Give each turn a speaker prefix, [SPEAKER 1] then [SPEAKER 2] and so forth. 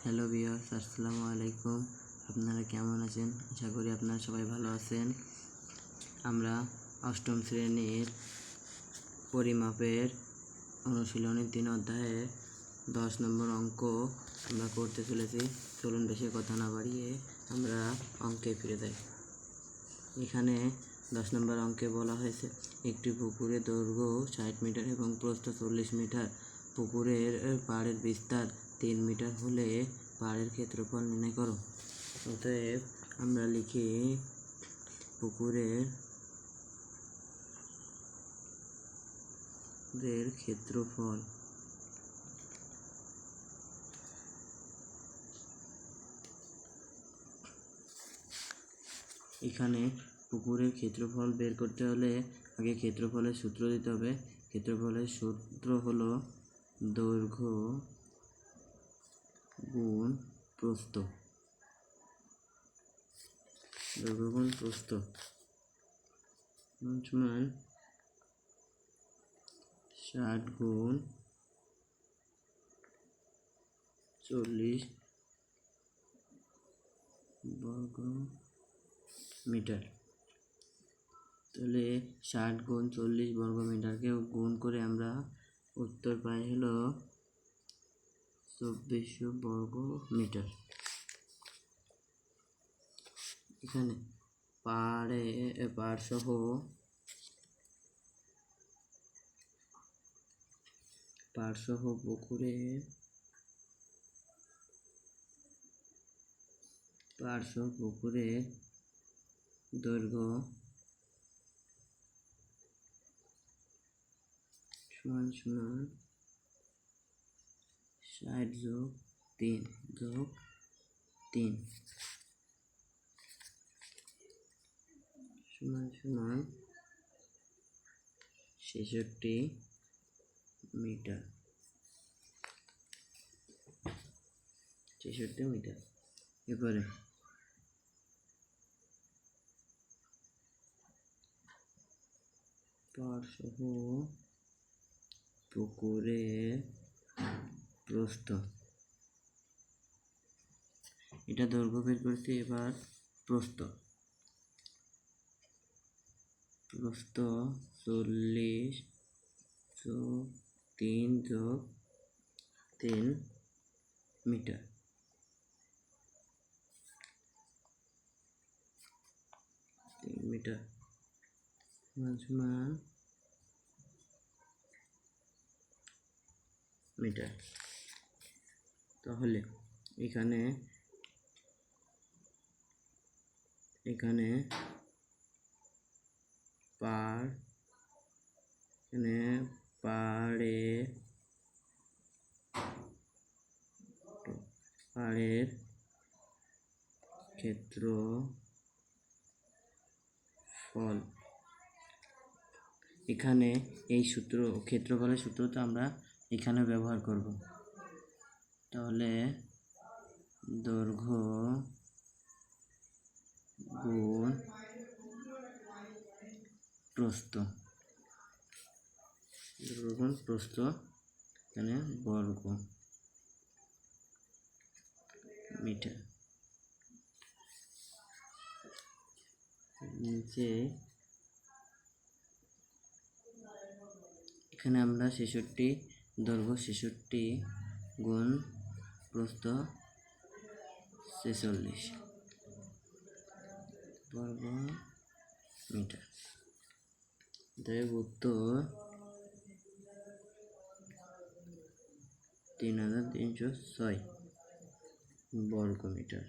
[SPEAKER 1] Hello viewers, আসসালামু আলাইকুম। আপনারা কেমন আছেন? আশা করি আপনারা সবাই ভালো আছেন। আমরা অষ্টম শ্রেণীর পরিমাপের অনুশীলনী 3 অধ্যায়ে 10 নম্বর অঙ্ক আমরা করতে চলেছি। চলুন বেশি কথা না বাড়িয়ে আমরা অঙ্কে ফিরে যাই। এখানে 10 নম্বর অঙ্কে বলা হয়েছে, একটি পুকুরের দৈর্ঘ্য 60 মিটার এবং প্রস্থ 40 মিটার। পুকুরের পাড়ের বিস্তার 3 মিটার হলে পাড়ের ক্ষেত্রফল নির্ণয় করো। অতএব আমরা লিখি পুকুরের ক্ষেত্রফল। এখানে পুকুরের ক্ষেত্রফল বের করতে হলে আগে ক্ষেত্রফলের সূত্র দিতে হবে। ক্ষেত্রফলের সূত্র হলো দৈর্ঘ্য গুণ প্রস্থ। দৈর্ঘ্য গুণ প্রস্থ সমান 60 গুণ 40 বর্গ মিটার। তাহলে 60 গুণ 40 বর্গ মিটারকে গুণ করে আমরা উত্তর পাই হলো 2400 বর্গ মিটার। এখানে পাড় সহ পুকুরের দৈর্ঘ্য সমান 60 যোগ 3 সমান 66 মিটার। এবারে পাড় সহ পুকুরের প্রস্থ, এটা দৈর্ঘ্য বের করছি। এবার প্রস্থ 40 যোগ 3 যোগ 3 মিটার। সমান মিটার। তাহলে এখানে পাড়ের ক্ষেত্রফল। এখানে এই ক্ষেত্রফলের সূত্রটা আমরা এখানে ব্যবহার করব। তাহলে দৈর্ঘ্য গুণ প্রস্থ, এখানে বর্গ মিটার। নিচে এখানে আমরা 66 দৈর্ঘ্য 66 গুণ প্রস্থ 46 বর্গ মিটার। তাই উত্তর 3306 বর্গ মিটার।